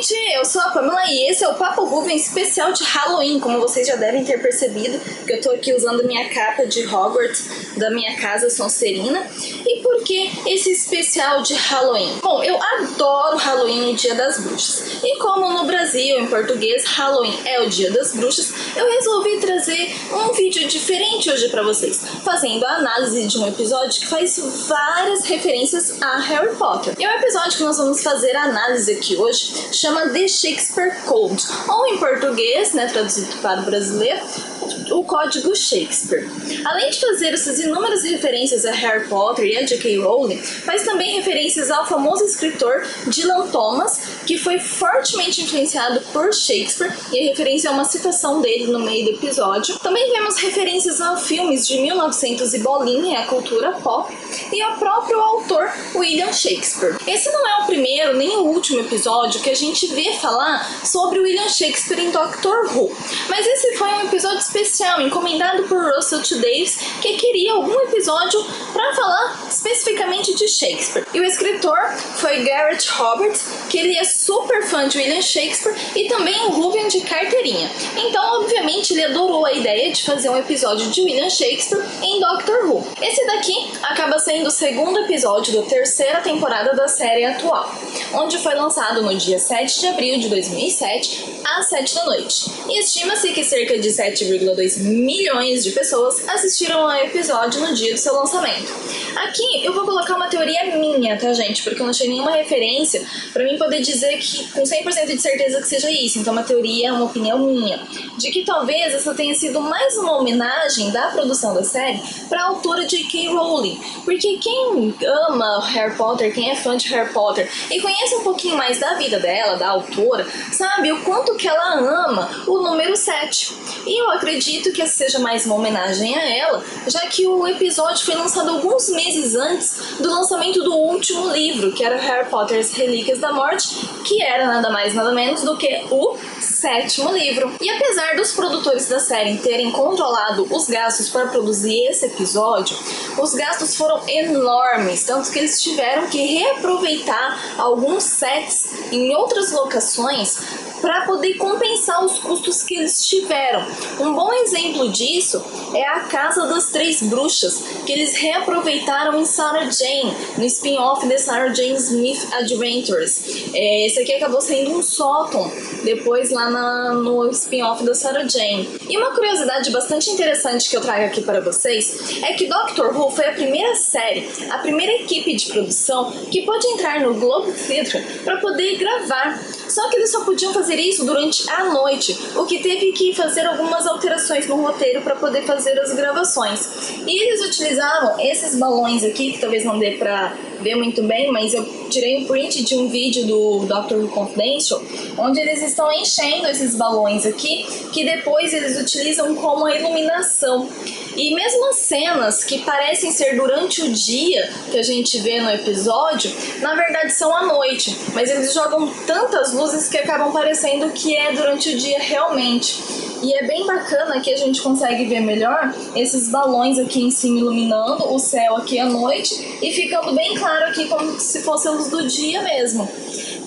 gente, eu sou a Pamela e esse é o Papo Ruven especial de Halloween, como vocês já devem ter percebido, que eu tô aqui usando minha capa de Hogwarts da minha casa Sonserina. E por que esse especial de Halloween? Bom, eu adoro Halloween e Dia das Bruxas. E como no Brasil, em português, Halloween é o Dia das Bruxas, eu resolvi trazer um vídeo diferente hoje pra vocês, fazendo a análise de um episódio que faz várias referências a Harry Potter. E o episódio que nós vamos fazer a análise aqui hoje chama The Shakespeare Code, ou em português, né, traduzido para o brasileiro, o Código Shakespeare. Além de fazer essas inúmeras referências a Harry Potter e a J.K. Rowling, faz também referências ao famoso escritor Dylan Thomas, que foi fortemente influenciado por Shakespeare, e a referência é uma citação dele no meio do episódio. Também vemos referências a filmes de 1900 e bolinha, a cultura pop, e ao próprio autor William Shakespeare. Esse não é o primeiro nem o último episódio que a gente vê falar sobre William Shakespeare em Doctor Who, mas esse foi um episódio especial encomendado por Russell T Davies, que queria algum episódio para falar especificamente de Shakespeare. E o escritor foi Gareth Roberts, que ele é super fã de William Shakespeare e também um Ruven de carteirinha. Então, obviamente, ele adorou a ideia de fazer um episódio de William Shakespeare em Doctor Who. Esse daqui acaba sendo o segundo episódio da terceira temporada da série atual, onde foi lançado no dia 7 de abril de 2007, às 7 da noite. E estima-se que cerca de 7,2 milhões de pessoas assistiram ao episódio no dia do seu lançamento. Aqui eu vou colocar uma teoria minha, tá, gente? Porque eu não achei nenhuma referência pra mim poder dizer que com 100% de certeza que seja isso. Então, uma teoria, uma opinião minha, de que talvez essa tenha sido mais uma homenagem da produção da série pra autora J.K. Rowling. Porque quem ama Harry Potter, quem é fã de Harry Potter e conhece um pouquinho mais da vida dela, da autora, sabe o quanto que ela ama o número 7. E eu acredito que essa seja mais uma homenagem a ela, já que o episódio foi lançado alguns meses antes do lançamento do último livro, que era Harry Potter as Relíquias da Morte, que era nada mais nada menos do que o 7º livro. E apesar dos produtores da série terem controlado os gastos para produzir esse episódio, os gastos foram enormes, tanto que eles tiveram que reaproveitar alguns sets em outras locações para poder compensar os custos que eles tiveram. Um bom exemplo disso é a Casa das Três Bruxas, que eles reaproveitaram em Sarah Jane, no spin-off de Sarah Jane Smith Adventures. Esse aqui acabou sendo um sótão, depois lá no spin-off da Sarah Jane. E uma curiosidade bastante interessante que eu trago aqui para vocês é que Doctor Who foi a primeira série, a primeira equipe de produção que pôde entrar no Globe Theatre para poder gravar. Só que eles só podiam fazer isso durante a noite, o que teve que fazer algumas alterações no roteiro para poder fazer as gravações. E eles utilizavam esses balões aqui, que talvez não dê para ver muito bem, mas eu tirei um print de um vídeo do Doctor Who Confidential, onde eles estão enchendo esses balões aqui, que depois eles utilizam como a iluminação. E mesmo as cenas que parecem ser durante o dia, que a gente vê no episódio, na verdade são à noite, mas eles jogam tantas luzes que acabam parecendo que é durante o dia realmente. E é bem bacana que a gente consegue ver melhor esses balões aqui em cima iluminando o céu aqui à noite e ficando bem claro aqui como se fosse a luz do dia mesmo.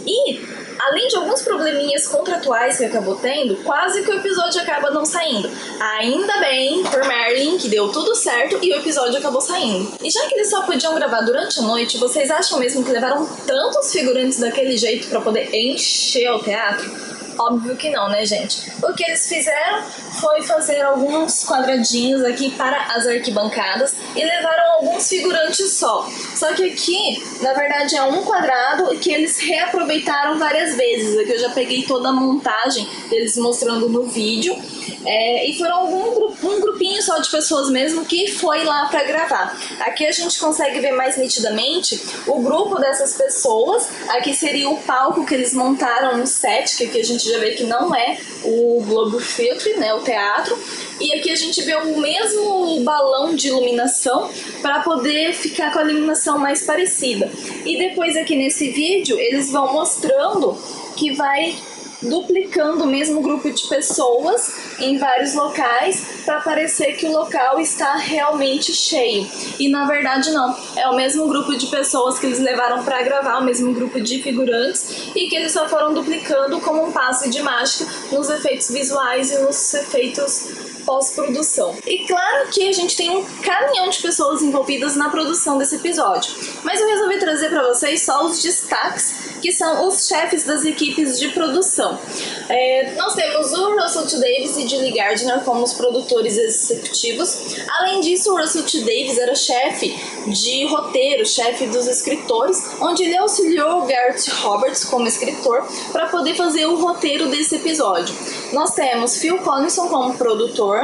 E além de alguns probleminhas contratuais que acabou tendo, quase que o episódio acaba não saindo. Ainda bem por Merlin, que deu tudo certo e o episódio acabou saindo. E já que eles só podiam gravar durante a noite, vocês acham mesmo que levaram tantos figurantes daquele jeito pra poder encher o teatro? Óbvio que não, né, gente? O que eles fizeram foi fazer alguns quadradinhos aqui para as arquibancadas e levaram alguns figurantes só. Só que aqui, na verdade, é um quadrado que eles reaproveitaram várias vezes. Aqui eu já peguei toda a montagem deles mostrando no vídeo. E foram um grupinho só de pessoas mesmo que foi lá para gravar. Aqui a gente consegue ver mais nitidamente o grupo dessas pessoas. Aqui seria o palco que eles montaram no set, que aqui a gente já vê que não é o Globe Theatre, né, o teatro. E aqui a gente vê o mesmo balão de iluminação para poder ficar com a iluminação mais parecida. E depois aqui nesse vídeo eles vão mostrando que vai duplicando o mesmo grupo de pessoas em vários locais para parecer que o local está realmente cheio. E na verdade não, é o mesmo grupo de pessoas que eles levaram para gravar, o mesmo grupo de figurantes, e que eles só foram duplicando como um passe de mágica nos efeitos visuais e nos efeitos pós-produção. E claro que a gente tem um caminhão de pessoas envolvidas na produção desse episódio, mas eu resolvi trazer para vocês só os destaques, que são os chefes das equipes de produção. Nós temos o Russell T. Davies e Julie Gardner como os produtores executivos. Além disso, o Russell T. Davies era chefe de roteiro, chefe dos escritores, onde ele auxiliou o Garrett Roberts como escritor para poder fazer o roteiro desse episódio. Nós temos Phil Collinson como produtor,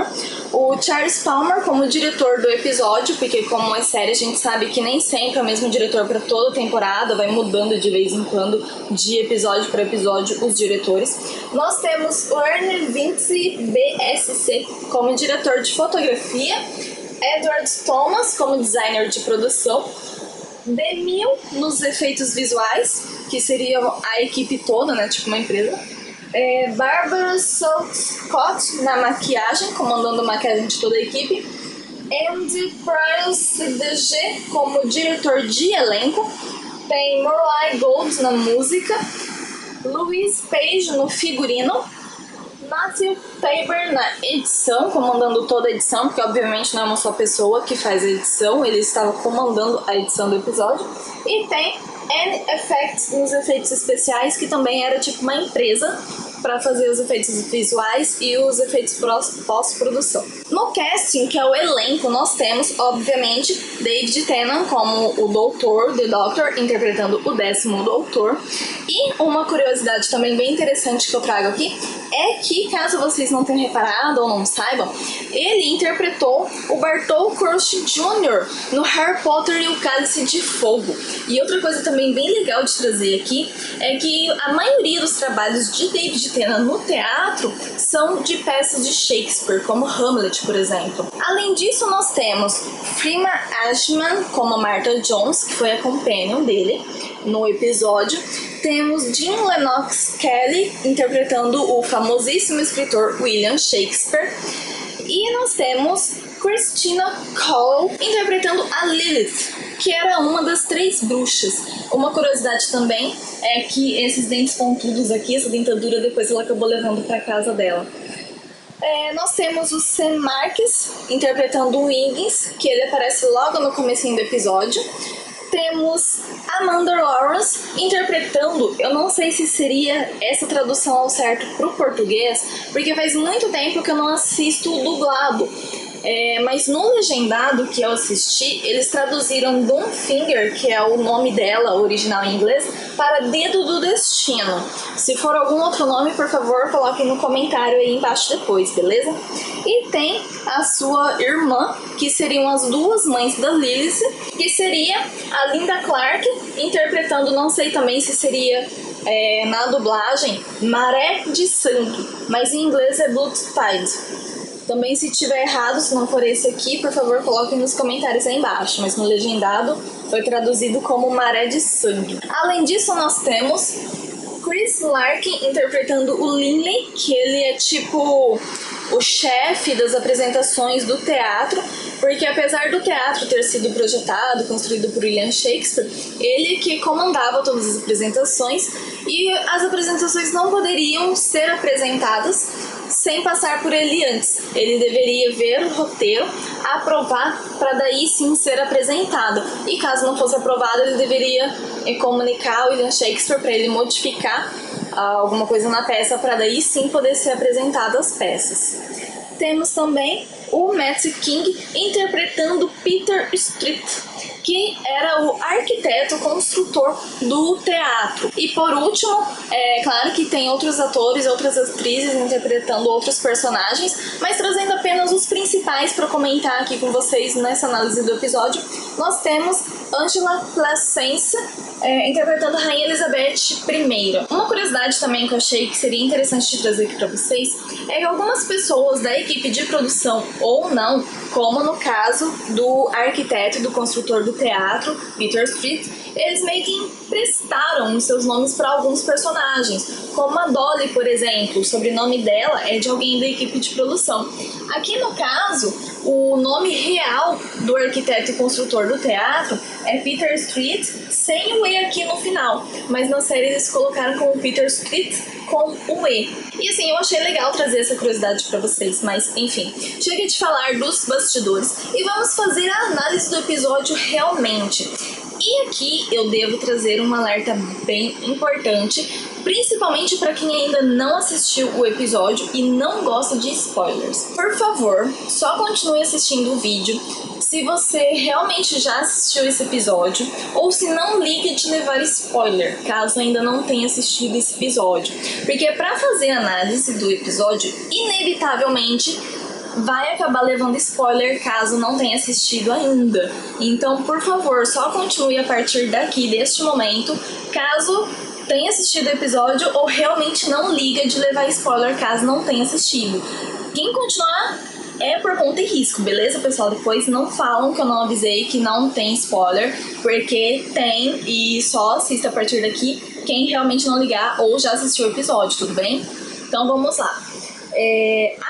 o Charles Palmer como diretor do episódio, porque como é série a gente sabe que nem sempre é o mesmo diretor para toda a temporada, vai mudando de vez em quando, de episódio para episódio, os diretores. Nós temos o Ernie Vince BSC como diretor de fotografia, Edward Thomas como designer de produção, Demil nos efeitos visuais, que seria a equipe toda, né, tipo uma empresa, Barbara Scott na maquiagem, comandando a maquiagem de toda a equipe, Andy Price DG como diretor de elenco, tem Morley Gold na música, Louise Page no figurino, Matthew Faber na edição, comandando toda a edição, porque obviamente não é uma só pessoa que faz a edição, ele estava comandando a edição do episódio, e tem N-Effects nos efeitos especiais, que também era tipo uma empresa para fazer os efeitos visuais e os efeitos pós-produção. No casting, que é o elenco, nós temos, obviamente, David Tennant como o Doutor, The Doctor, interpretando o 10º Doutor. E uma curiosidade também bem interessante que eu trago aqui é que, caso vocês não tenham reparado ou não saibam, ele interpretou o Bartol Crouch Jr. no Harry Potter e o Cálice de Fogo. E outra coisa também bem legal de trazer aqui é que a maioria dos trabalhos de David Tennant no teatro são de peças de Shakespeare, como Hamlet, por exemplo. Além disso, nós temos Freema Ashman como Martha Jones, que foi a companion dele no episódio. Temos Jean Lennox Kelly interpretando o famosíssimo escritor William Shakespeare. E nós temos Christina Cole interpretando a Lilith, que era uma das 3 bruxas. Uma curiosidade também é que esses dentes pontudos aqui, essa dentadura, depois ela acabou levando para casa dela. Nós temos o Sam Marques interpretando o Wiggins, que ele aparece logo no comecinho do episódio. Temos Amanda Lawrence interpretando, eu não sei se seria essa tradução ao certo pro português, porque faz muito tempo que eu não assisto o dublado. Mas no legendado que eu assisti, eles traduziram Doomfinger, que é o nome dela, original em inglês, para Dedo do Destino. Se for algum outro nome, por favor, coloquem no comentário aí embaixo depois, beleza? E tem a sua irmã, que seriam as 2 mães da Lilith, que seria a Linda Clark, interpretando, não sei também se seria na dublagem, Maré de Sangue, mas em inglês é Blood Tide. Também, se tiver errado, se não for esse aqui, por favor, coloquem nos comentários aí embaixo. Mas no legendado foi traduzido como Maré de Sangue. Além disso, nós temos Chris Larkin interpretando o Linley, que ele é tipo o chefe das apresentações do teatro, porque apesar do teatro ter sido projetado, construído por William Shakespeare, ele que comandava todas as apresentações, e as apresentações não poderiam ser apresentadas sem passar por ele antes. Ele deveria ver o roteiro, aprovar, para daí sim ser apresentado. E caso não fosse aprovado, ele deveria comunicar ao William Shakespeare para ele modificar alguma coisa na peça, para daí sim poder ser apresentado as peças. Temos também o Matt King interpretando Peter Street, que era o arquiteto construtor do teatro. E por último, é claro que tem outros atores, outras atrizes interpretando outros personagens, mas trazendo apenas os principais para comentar aqui com vocês nessa análise do episódio, nós temos Angela Placentia interpretando a Rainha Elizabeth I. Uma curiosidade também que eu achei que seria interessante de trazer aqui para vocês é que algumas pessoas da equipe de produção ou não, como no caso do arquiteto e do construtor do teatro, Peter Street, eles meio que prestaram os seus nomes para alguns personagens, como a Dolly, por exemplo. O sobrenome dela é de alguém da equipe de produção. Aqui no caso, o nome real do arquiteto e construtor do teatro é Peter Street, sem o E aqui no final, mas na série eles colocaram como Peter Street com o E. E assim, eu achei legal trazer essa curiosidade pra vocês, mas enfim, chega de falar dos bastidores e vamos fazer a análise do episódio realmente. E aqui eu devo trazer um alerta bem importante, principalmente para quem ainda não assistiu o episódio e não gosta de spoilers. Por favor, só continue assistindo o vídeo se você realmente já assistiu esse episódio, ou se não, liga de levar spoiler, caso ainda não tenha assistido esse episódio. Porque para fazer a análise do episódio, inevitavelmente vai acabar levando spoiler caso não tenha assistido ainda. Então, por favor, só continue a partir daqui, deste momento, caso tenha assistido o episódio, ou realmente não liga de levar spoiler caso não tenha assistido. Quem continuar é por conta e risco, beleza, pessoal? Depois não falam que eu não avisei que não tem spoiler, porque tem, e só assista a partir daqui quem realmente não ligar ou já assistiu o episódio, tudo bem? Então vamos lá.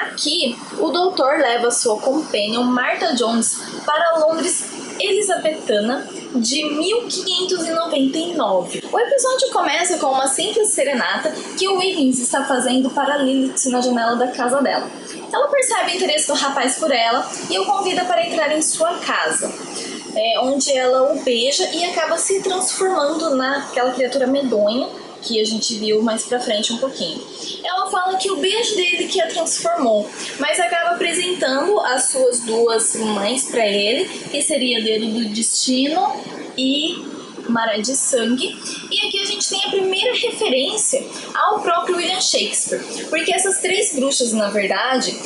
Aqui, o doutor leva sua companion Martha Jones para Londres elizabetana de 1599. O episódio começa com uma simples serenata que o Wiggins está fazendo para Lilith na janela da casa dela. Ela percebe o interesse do rapaz por ela e o convida para entrar em sua casa, onde ela o beija e acaba se transformando naquela criatura medonha que a gente viu mais pra frente um pouquinho. Ela fala que o beijo dele que a transformou, mas acaba apresentando as suas duas mães pra ele, que seria Dedo do Destino e Maré de Sangue. E aqui a gente tem a primeira referência ao próprio William Shakespeare, porque essas três bruxas, na verdade,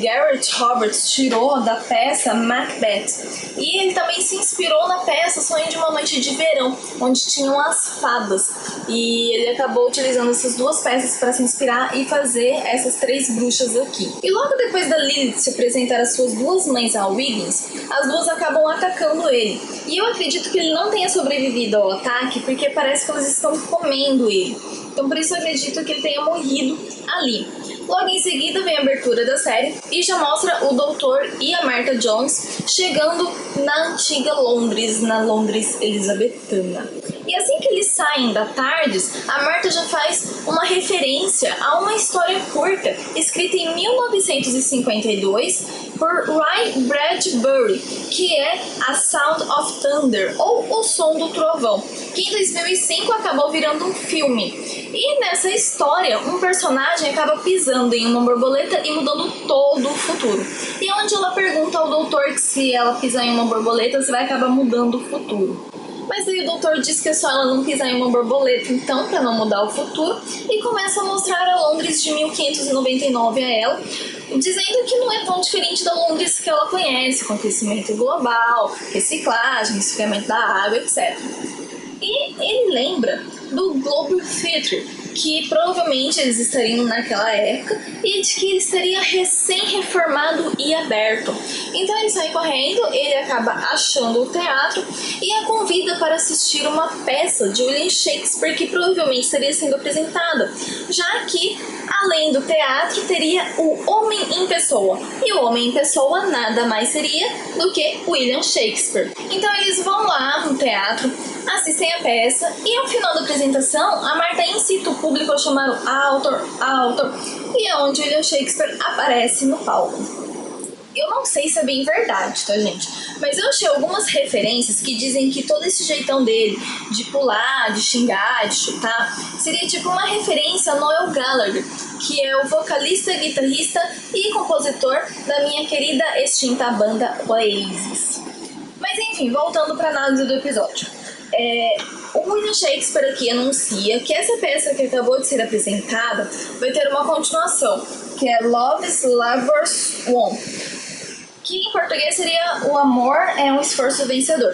Garrett Roberts tirou da peça Macbeth, e ele também se inspirou na peça Sonho de uma Noite de Verão, onde tinham as fadas, e ele acabou utilizando essas duas peças para se inspirar e fazer essas três bruxas aqui. E logo depois da Lilith se apresentar as suas duas mães ao Wiggins, as duas acabam atacando ele, e eu acredito que ele não tenha sobrevivido ao ataque, porque parece que elas estão comendo ele. Então por isso eu acredito que ele tenha morrido ali. Logo em seguida vem a abertura da série e já mostra o doutor e a Martha Jones chegando na antiga Londres, na Londres elizabetana. E assim que eles saem da TARDIS, a Martha já faz uma referência a uma história curta escrita em 1952 por Ray Bradbury, que é A Sound of Thunder, ou O Som do Trovão, que em 2005 acabou virando um filme. E nessa história, um personagem acaba pisando em uma borboleta e mudando todo o futuro. E é onde ela pergunta ao doutor que se ela pisar em uma borboleta, você vai acabar mudando o futuro. Mas aí o doutor diz que é só ela não pisar em uma borboleta, então, para não mudar o futuro, e começa a mostrar a Londres de 1599 a ela, dizendo que não é tão diferente da Londres que ela conhece, com aquecimento global, reciclagem, esfriamento da água, etc. E ele lembra do Globe Theatre, que provavelmente eles estariam naquela época, e de que ele estaria recém-reformado e aberto. Então ele sai correndo, ele acaba achando o teatro e a convida para assistir uma peça de William Shakespeare que provavelmente estaria sendo apresentada, já que, além do teatro, teria o Homem em Pessoa. E o Homem em Pessoa nada mais seria do que William Shakespeare. Então eles vão lá no teatro, assistem a peça e ao final da apresentação a Martha incita o público a chamar o autor, e é onde William Shakespeare aparece no palco. Eu não sei se é bem verdade, tá, gente? Mas eu achei algumas referências que dizem que todo esse jeitão dele de pular, de xingar, de chutar, seria tipo uma referência a Noel Gallagher, que é o vocalista, guitarrista e compositor da minha querida extinta banda Oasis. Mas enfim, voltando para a análise do episódio. O William Shakespeare aqui anuncia que essa peça que acabou de ser apresentada vai ter uma continuação, que é Love's Labour's Won, que em português seria O Amor é um Esforço Vencedor.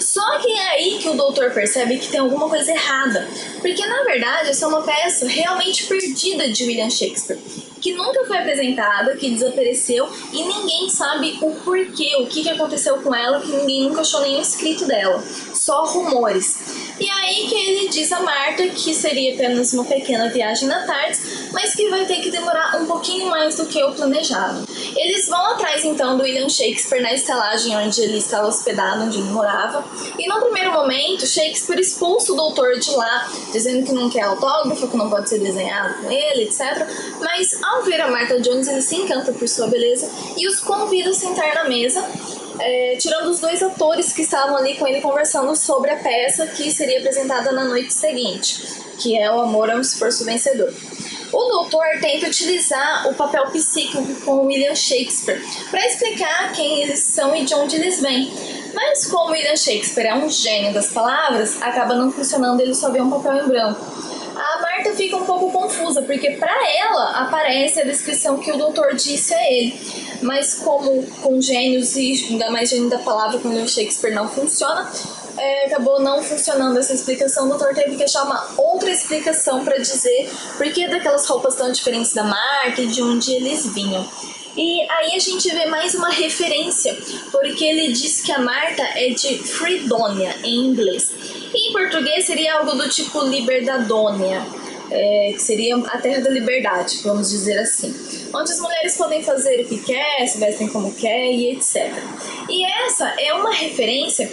Só que é aí que o doutor percebe que tem alguma coisa errada, porque na verdade essa é uma peça realmente perdida de William Shakespeare, que nunca foi apresentada, que desapareceu e ninguém sabe o porquê, o que aconteceu com ela, que ninguém nunca achou nenhum escrito dela. só rumores. E aí que ele diz a Marta que seria apenas uma pequena viagem na tarde, mas que vai ter que demorar um pouquinho mais do que o planejado. Eles vão atrás então do William Shakespeare na estalagem onde ele estava hospedado, onde ele morava. E no primeiro momento, Shakespeare expulsa o doutor de lá, dizendo que não quer autógrafo, que não pode ser desenhado com ele, etc. Mas ao ver a Martha Jones, ele se encanta por sua beleza e os convida a sentar na mesa, tirando os dois atores que estavam ali com ele conversando sobre a peça que seria apresentada na noite seguinte, que é O Amor é um Esforço Vencedor. O doutor tenta utilizar o papel psíquico com William Shakespeare para explicar quem eles são e de onde eles vêm. Mas como William Shakespeare é um gênio das palavras, acaba não funcionando, ele só vê um papel em branco. A Marta fica um pouco confusa, porque para ela aparece a descrição que o doutor disse a ele. Mas como com gênios e ainda mais gênio da palavra com William Shakespeare não funciona, acabou não funcionando essa explicação. O doutor teve que achar uma outra explicação para dizer por que daquelas roupas tão diferentes da Marta e de onde eles vinham. E aí a gente vê mais uma referência, porque ele diz que a Marta é de Fredonia, em inglês. E em português seria algo do tipo Liberdadônia, que seria a terra da liberdade, vamos dizer assim. Onde as mulheres podem fazer o que quer, se vestem como quer e etc. E essa é uma referência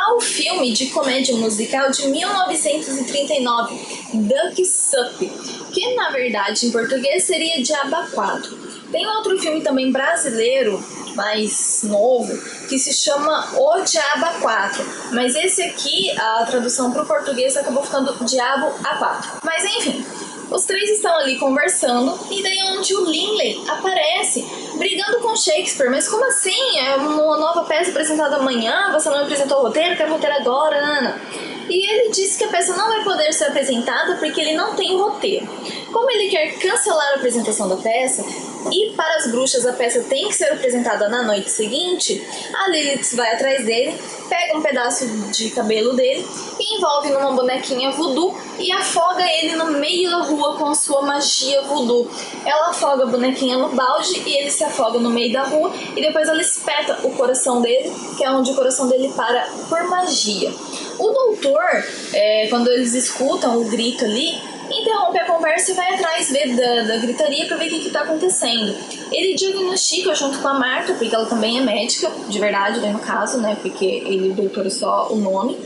ao filme de comédia musical de 1939, Duck Soup, que na verdade em português seria Diabo a Quatro. Tem outro filme também brasileiro, mais novo, que se chama O Diabo a Quatro. Mas esse aqui, a tradução para o português acabou ficando Diabo a Quatro. Mas enfim, os três estão ali conversando e daí é onde o Linley aparece brigando com Shakespeare. Mas como assim? É uma nova peça apresentada amanhã, você não apresentou o roteiro, quer o roteiro agora, Ana. E ele disse que a peça não vai poder ser apresentada porque ele não tem roteiro. Como ele quer cancelar a apresentação da peça, e para as bruxas a peça tem que ser apresentada na noite seguinte, a Lilith vai atrás dele, pega um pedaço de cabelo dele e envolve numa bonequinha voodoo e afoga ele no meio da rua com sua magia voodoo. Ela afoga a bonequinha no balde e ele se afoga no meio da rua e depois ela espeta o coração dele, que é onde o coração dele para por magia. O doutor, quando eles escutam o grito ali, interrompe a conversa e vai atrás da gritaria para ver o que está acontecendo. Ele diagnostica junto com a Marta, porque ela também é médica, de verdade, no caso, né? Porque ele, o doutor, é só o nome.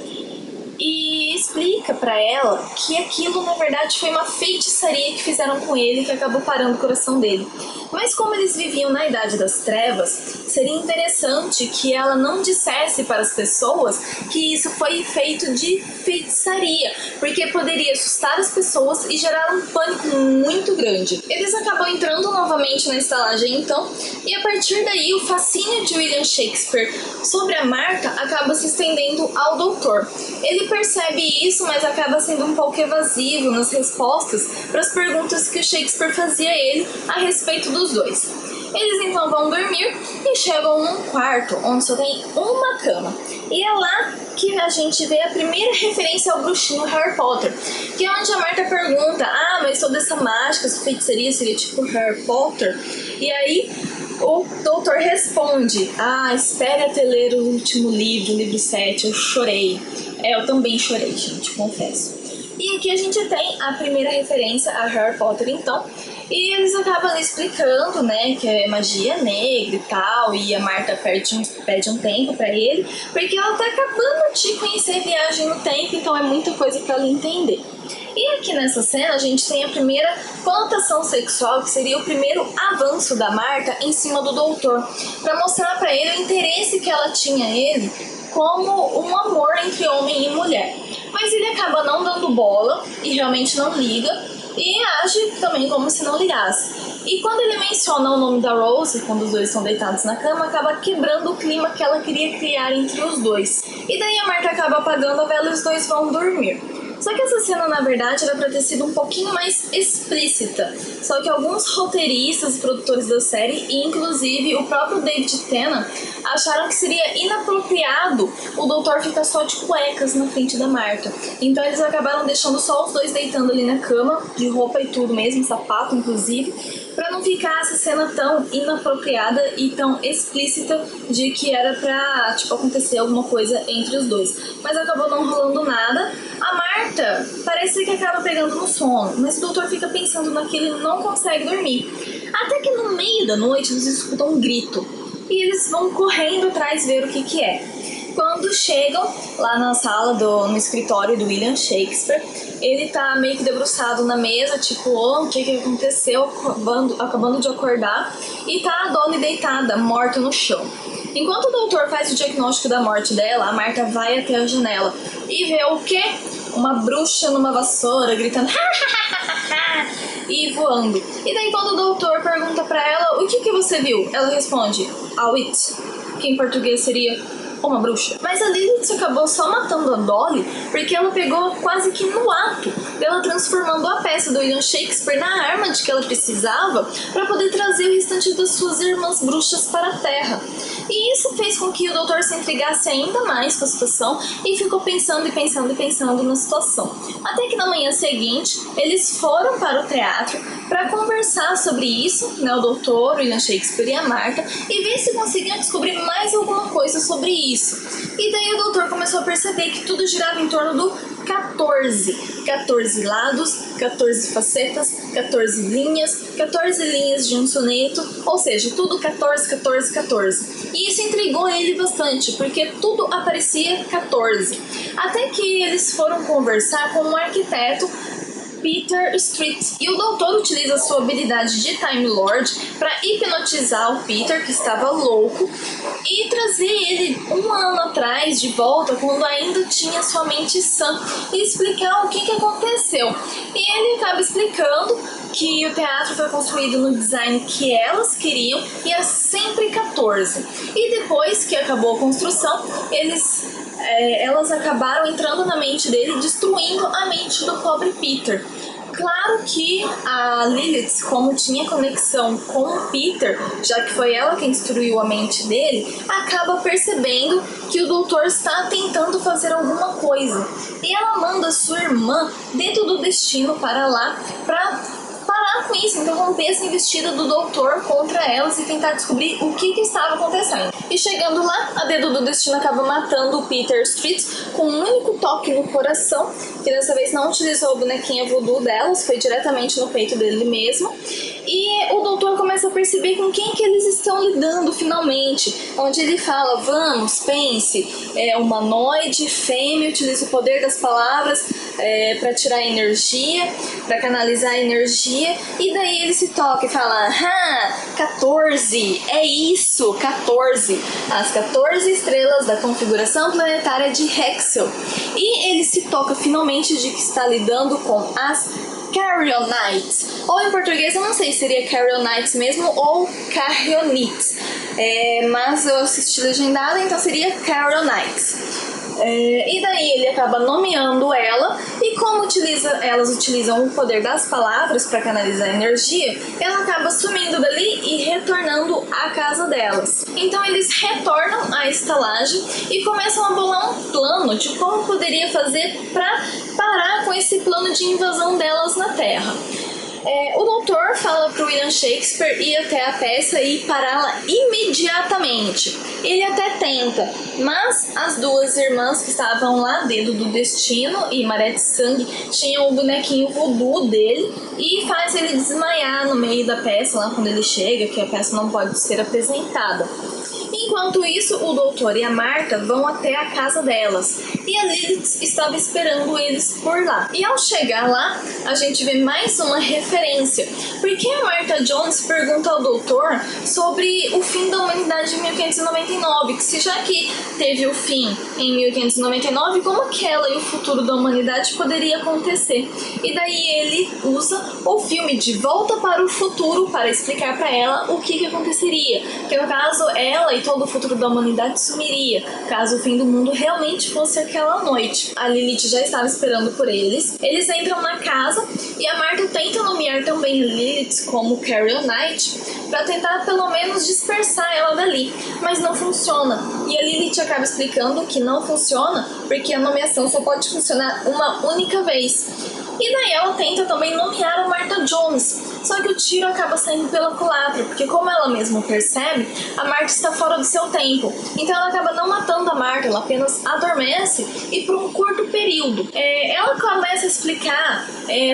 E explica para ela que aquilo, na verdade, foi uma feitiçaria que fizeram com ele, que acabou parando o coração dele. Mas como eles viviam na Idade das Trevas, seria interessante que ela não dissesse para as pessoas que isso foi feito de feitiçaria, porque poderia assustar as pessoas e gerar um pânico muito grande. Eles acabam entrando novamente na estalagem então, e a partir daí o fascínio de William Shakespeare sobre a Marta acaba se estendendo ao doutor. Ele percebe isso, mas acaba sendo um pouco evasivo nas respostas para as perguntas que o Shakespeare fazia a ele a respeito dos dois. Eles então vão dormir e chegam num quarto onde só tem uma cama. E é lá que a gente vê a primeira referência ao bruxinho Harry Potter, que é onde a Marta pergunta: mas toda essa mágica, essa feitiçaria seria tipo Harry Potter? E aí o doutor responde: espere até ler o último livro, o livro 7, eu chorei. Eu também chorei, gente, confesso. E aqui a gente tem a primeira referência a Harry Potter, então. E eles acabam explicando, né, que é magia negra e tal, e a Marta pede um tempo pra ele, porque ela tá acabando de conhecer Viagem no Tempo, então é muita coisa pra ela entender. E aqui nessa cena a gente tem a primeira conotação sexual, que seria o primeiro avanço da Marta em cima do doutor, pra mostrar pra ele o interesse que ela tinha a ele como um amor entre homem e mulher. Mas ele acaba não dando bola e realmente não liga, e age também como se não ligasse. E quando ele menciona o nome da Rose, quando os dois estão deitados na cama, acaba quebrando o clima que ela queria criar entre os dois. E daí a Marta acaba apagando a vela e os dois vão dormir. Só que essa cena, na verdade, era pra ter sido um pouquinho mais explícita. Só que alguns roteiristas e produtores da série, e inclusive o próprio David Tennant, acharam que seria inapropriado o doutor ficar só de cuecas na frente da Marta. Então eles acabaram deixando só os dois deitando ali na cama, de roupa e tudo mesmo, sapato inclusive, pra não ficar essa cena tão inapropriada e tão explícita de que era pra, tipo, acontecer alguma coisa entre os dois. Mas acabou não rolando nada. A Marta parece que acaba pegando no sono, mas o doutor fica pensando naquilo e não consegue dormir. Até que no meio da noite eles escutam um grito e eles vão correndo atrás ver o que é. Quando chegam lá na sala, no escritório do William Shakespeare, ele tá meio que debruçado na mesa, tipo, o que aconteceu, acabando de acordar, e tá a Dolly deitada, morta no chão. Enquanto o doutor faz o diagnóstico da morte dela, a Marta vai até a janela e vê o quê? Uma bruxa numa vassoura gritando e voando. E daí quando o doutor pergunta pra ela, o que você viu? Ela responde, a witch, que em português seria uma bruxa. Mas a Lilith acabou só matando a Dolly porque ela pegou quase que no ato dela transformando a peça do William Shakespeare na arma de que ela precisava para poder trazer o restante das suas irmãs bruxas para a Terra. E isso fez com que o doutor se intrigasse ainda mais com a situação e ficou pensando na situação. Até que na manhã seguinte, eles foram para o teatro para conversar sobre isso, né, o doutor, o William Shakespeare e a Marta, e ver se conseguiam descobrir mais alguma coisa sobre isso. E daí o doutor começou a perceber que tudo girava em torno do 14. 14 lados, 14 facetas, 14 linhas de um soneto, ou seja, tudo 14, 14, 14. E isso intrigou ele bastante, porque tudo aparecia 14. Até que eles foram conversar com um arquiteto, Peter Street, e o doutor utiliza sua habilidade de Time Lord para hipnotizar o Peter, que estava louco, e trazer ele um ano atrás de volta, quando ainda tinha sua mente sã, e explicar o que aconteceu. E ele acaba explicando que o teatro foi construído no design que elas queriam e é sempre 14. E depois que acabou a construção, elas acabaram entrando na mente dele, destruindo a mente do pobre Peter. Claro que a Lilith, como tinha conexão com o Peter, já que foi ela quem destruiu a mente dele, acaba percebendo que o doutor está tentando fazer alguma coisa. E ela manda sua irmã dentro do destino para lá para parar com isso, interromper essa investida do doutor contra elas e tentar descobrir o que estava acontecendo. E chegando lá, a dedo do destino acaba matando o Peter Street com um único toque no coração, que dessa vez não utilizou a bonequinha voodoo delas, foi diretamente no peito dele mesmo. E o doutor começa a perceber com quem que eles estão lidando finalmente, onde ele fala, vamos, pense, humanoide, fêmea, utiliza o poder das palavras para tirar energia, para canalizar a energia, e daí ele se toca e fala, 14, é isso, 14, as 14 estrelas da configuração planetária de Hexel. E ele se toca finalmente de que está lidando com as Carrionites, ou em português eu não sei se seria Carrionites mesmo ou Carrionites, mas eu assisti legendado, então seria Carrionites. E daí ele acaba nomeando ela, e como elas utilizam o poder das palavras para canalizar a energia, ela acaba sumindo dali e retornando à casa delas. Então eles retornam à estalagem e começam a bolar um plano de como poderia fazer para parar com esse plano de invasão delas na Terra. O doutor fala pro William Shakespeare ir até a peça e pará-la imediatamente. Ele até tenta, mas as duas irmãs que estavam lá, Dedo do Destino e Maré de Sangue, tinham o bonequinho voodoo dele e faz ele desmaiar no meio da peça, lá quando ele chega, que a peça não pode ser apresentada. Enquanto isso, o doutor e a Marta vão até a casa delas e a Lilith estava esperando eles por lá. E ao chegar lá, a gente vê mais uma referência, porque a Martha Jones pergunta ao doutor sobre o fim da humanidade em 1599, que se já que teve o fim em 1599, como aquela e o futuro da humanidade poderia acontecer? E daí ele usa o filme De Volta para o Futuro para explicar para ela o que aconteceria, que no caso ela e todo o futuro da humanidade sumiria, caso o fim do mundo realmente fosse aquela noite. A Lilith já estava esperando por eles. Eles entram na casa e a Marta tenta nomear também Lilith como Carrionite para tentar pelo menos dispersar ela dali, mas não funciona. E a Lilith acaba explicando que não funciona porque a nomeação só pode funcionar uma única vez. E daí ela tenta também nomear a Martha Jones, só que o tiro acaba saindo pela culatra, porque como ela mesma percebe, a Martha está fora do seu tempo. Então ela acaba não matando a Martha, ela apenas adormece e por um curto período. Ela começa a explicar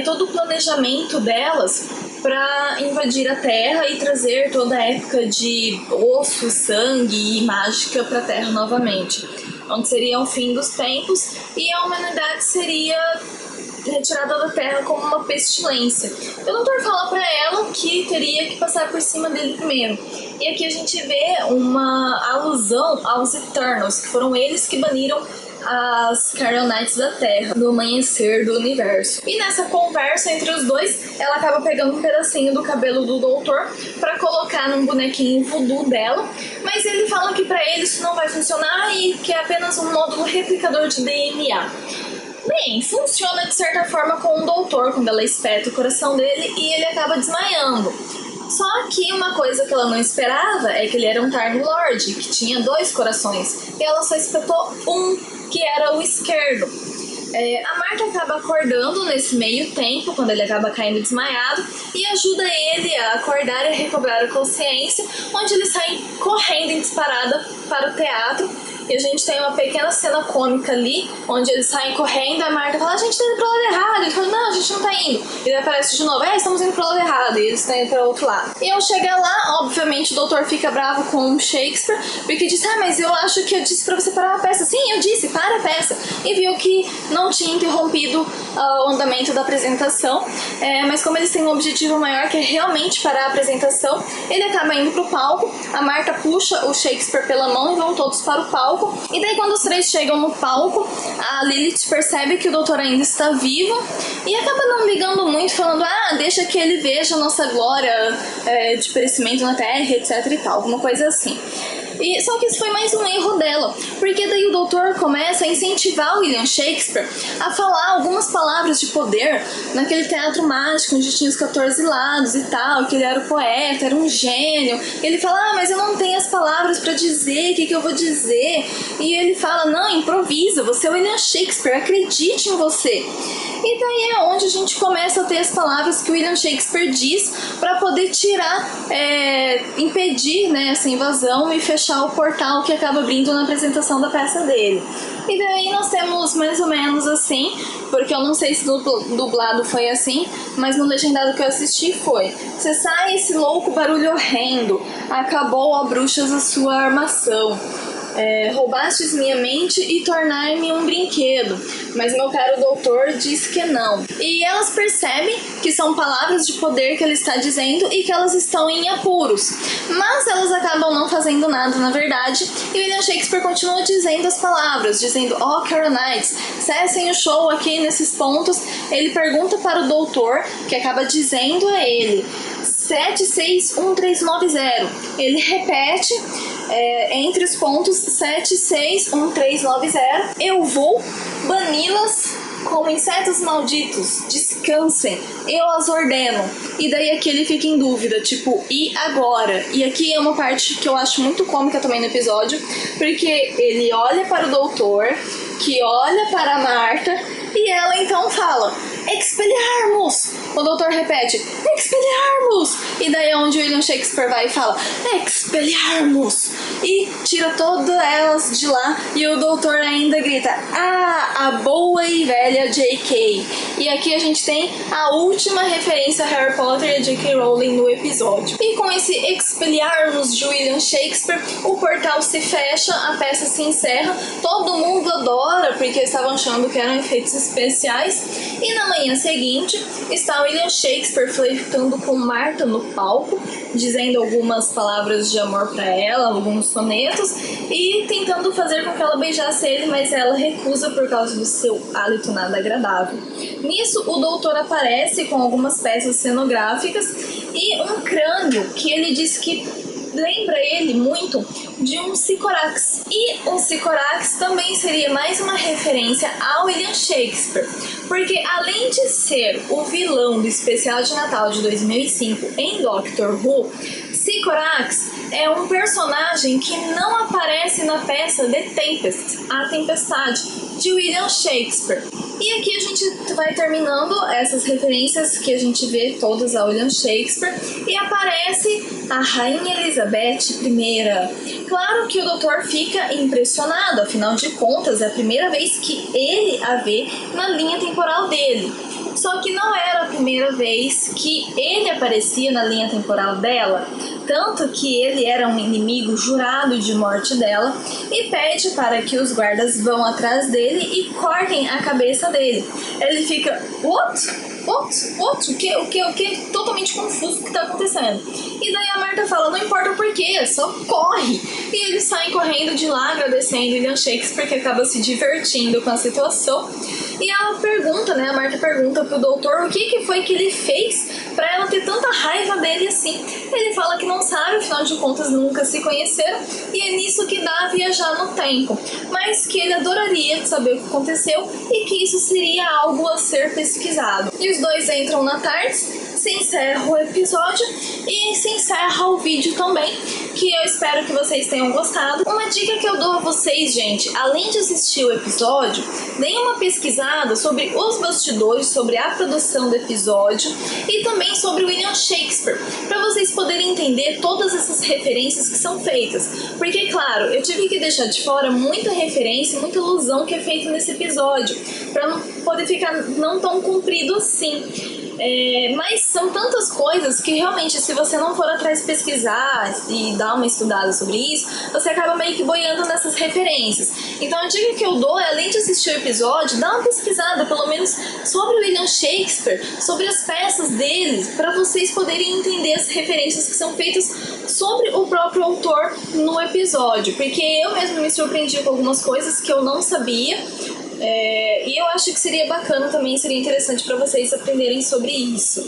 todo o planejamento delas para invadir a Terra e trazer toda a época de osso, sangue e mágica para a Terra novamente, onde seria o fim dos tempos e a humanidade seria retirada da Terra como uma pestilência. O doutor fala pra ela que teria que passar por cima dele primeiro. E aqui a gente vê uma alusão aos Eternals, que foram eles que baniram as Carolites da Terra, do amanhecer do universo. E nessa conversa entre os dois, ela acaba pegando um pedacinho do cabelo do doutor pra colocar num bonequinho voodoo dela, mas ele fala que pra ele isso não vai funcionar e que é apenas um módulo replicador de DNA. Bem, funciona de certa forma com o doutor, quando ela espeta o coração dele e ele acaba desmaiando. Só que uma coisa que ela não esperava é que ele era um Time Lord, que tinha 2 corações, e ela só espetou um, que era o esquerdo. A Martha acaba acordando nesse meio tempo, quando ele acaba caindo desmaiado, e ajuda ele a acordar e a recobrar a consciência, onde ele sai correndo em disparada para o teatro. E a gente tem uma pequena cena cômica ali, onde eles saem correndo, a Martha fala, a gente tá indo pro lado errado. Ele fala, não, a gente não tá indo. E ele aparece de novo, estamos indo pro lado errado. E eles estão indo pro outro lado. E ao chegar lá, obviamente, o doutor fica bravo com o Shakespeare, porque diz, mas eu acho que eu disse pra você parar a peça. Sim, eu disse, para a peça. E viu que não tinha interrompido o andamento da apresentação. Mas como eles têm um objetivo maior, que é realmente parar a apresentação, ele acaba indo pro palco, a Martha puxa o Shakespeare pela mão e vão todos para o palco. E daí quando os 3 chegam no palco, a Lilith percebe que o doutor ainda está vivo e acaba não ligando muito, falando, deixa que ele veja a nossa glória de perecimento na Terra, etc e tal, alguma coisa assim. Só que isso foi mais um erro dela, porque daí o doutor começa a incentivar o William Shakespeare a falar algumas palavras de poder naquele teatro mágico onde tinha os 14 lados e tal, que ele era o poeta, era um gênio. Ele fala, mas eu não tenho as palavras pra dizer, o que eu vou dizer? E ele fala, não, improvisa, você é o William Shakespeare, acredite em você. E daí é onde a gente começa a ter as palavras que o William Shakespeare diz para poder tirar, impedir, essa invasão e fechar o portal que acaba abrindo na apresentação da peça dele. E daí nós temos mais ou menos assim, porque eu não sei se no dublado foi assim, mas no legendado que eu assisti foi: você sai esse louco barulho horrendo, acabou, ó bruxas, a sua armação. Roubastes minha mente e tornar-me um brinquedo, mas meu caro doutor diz que não. E elas percebem que são palavras de poder que ele está dizendo e que elas estão em apuros, mas elas acabam não fazendo nada na verdade, e William Shakespeare continua dizendo as palavras, dizendo, Carolites, cessem o show aqui nesses pontos. Ele pergunta para o doutor, que acaba dizendo a ele 761390. Ele repete entre os pontos 761390. Eu vou bani-las como insetos malditos. Descansem, eu as ordeno. E daí aqui ele fica em dúvida, tipo, e agora? E aqui é uma parte que eu acho muito cômica também no episódio, porque ele olha para o doutor, que olha para a Martha, e ela então fala, Expelliarmus! O doutor repete, Expelliarmus! E daí é onde o William Shakespeare vai e fala, Expelliarmus! E tira todas elas de lá, e o doutor ainda grita, a boa e velha J.K. E aqui a gente tem a última referência a Harry Potter e a J.K. Rowling no episódio. E com esse Expelliarmus de William Shakespeare, o portal se fecha, a peça se encerra, todo mundo adora, porque estavam achando que eram efeitos especiais, e na manhã seguinte está William Shakespeare flertando com Martha no palco, dizendo algumas palavras de amor para ela, alguns sonetos, e tentando fazer com que ela beijasse ele, mas ela recusa por causa do seu hálito nada agradável. Nisso, o doutor aparece com algumas peças cenográficas e um crânio que ele diz que lembra ele muito de um Sycorax. E um Sycorax também seria mais uma referência ao William Shakespeare, porque além de ser o vilão do especial de Natal de 2005 em Doctor Who, Sycorax é um personagem que não aparece na peça The Tempest, A Tempestade, de William Shakespeare. E aqui a gente vai terminando essas referências que a gente vê todas a William Shakespeare e aparece a Rainha Elizabeth I. Claro que o doutor fica impressionado, afinal de contas é a primeira vez que ele a vê na linha temporal dele. Só que não era a primeira vez que ele aparecia na linha temporal dela, tanto que ele era um inimigo jurado de morte dela e pede para que os guardas vão atrás dele e cortem a cabeça dele. Ele fica, what? O que? Totalmente confuso o que tá acontecendo. E daí a Marta fala, não importa o porquê, só corre. E eles saem correndo de lá, agradecendo William Shakespeare, que acaba se divertindo com a situação. E ela pergunta, né, a Marta pergunta pro doutor o que foi que ele fez pra ela ter tanta raiva dele assim. Ele fala que não sabe, afinal de contas nunca se conheceram, e é nisso que dá a viajar no tempo. Mas que ele adoraria saber o que aconteceu e que isso seria algo a ser pesquisado. E os dois entram na TARDIS, se encerra o episódio e se encerra o vídeo também, que eu espero que vocês tenham gostado. Uma dica que eu dou a vocês, gente, além de assistir o episódio, deem uma pesquisada sobre os bastidores, sobre a produção do episódio e também sobre William Shakespeare, para vocês poderem entender todas essas referências que são feitas. Porque, claro, eu tive que deixar de fora muita referência, muita ilusão que é feita nesse episódio, para não poder ficar não tão comprido assim. Mas são tantas coisas que realmente, se você não for atrás pesquisar e dar uma estudada sobre isso, você acaba meio que boiando nessas referências. Então a dica que eu dou é, além de assistir o episódio, dá uma pesquisada pelo menos sobre o William Shakespeare, sobre as peças dele, para vocês poderem entender as referências que são feitas sobre o próprio autor no episódio, porque eu mesmo me surpreendi com algumas coisas que eu não sabia. E eu acho que seria bacana também, seria interessante para vocês aprenderem sobre isso.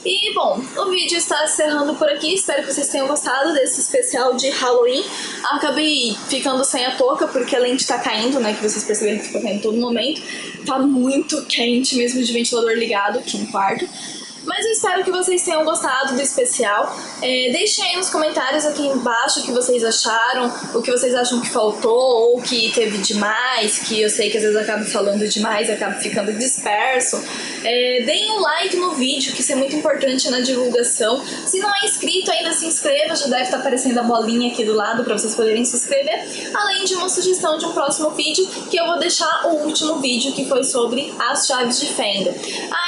E bom, o vídeo está encerrando por aqui, espero que vocês tenham gostado desse especial de Halloween. Acabei ficando sem a touca porque a lente tá caindo, né, que vocês perceberam que fica caindo todo momento. Tá muito quente mesmo, de ventilador ligado aqui no quarto. Mas eu espero que vocês tenham gostado do especial. Deixem aí nos comentários aqui embaixo o que vocês acharam, o que vocês acham que faltou ou que teve demais, que eu sei que às vezes eu acabo falando demais, acabo ficando disperso. Deem um like no vídeo, que isso é muito importante na divulgação. Se não é inscrito ainda, se inscreva, já deve estar aparecendo a bolinha aqui do lado para vocês poderem se inscrever. Além de uma sugestão de um próximo vídeo, que eu vou deixar o último vídeo, que foi sobre as chaves de fenda.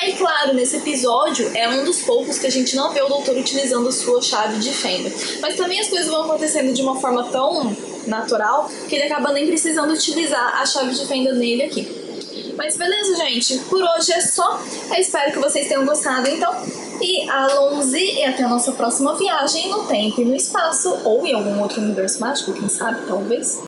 E claro, nesse episódio é um dos poucos que a gente não vê o doutor utilizando sua chave de fenda. Mas também as coisas vão acontecendo de uma forma tão natural que ele acaba nem precisando utilizar a chave de fenda nele aqui. Mas beleza, gente. Por hoje é só. Eu espero que vocês tenham gostado, então. E alonze e até a nossa próxima viagem no tempo e no espaço. Ou em algum outro universo mágico, quem sabe, talvez.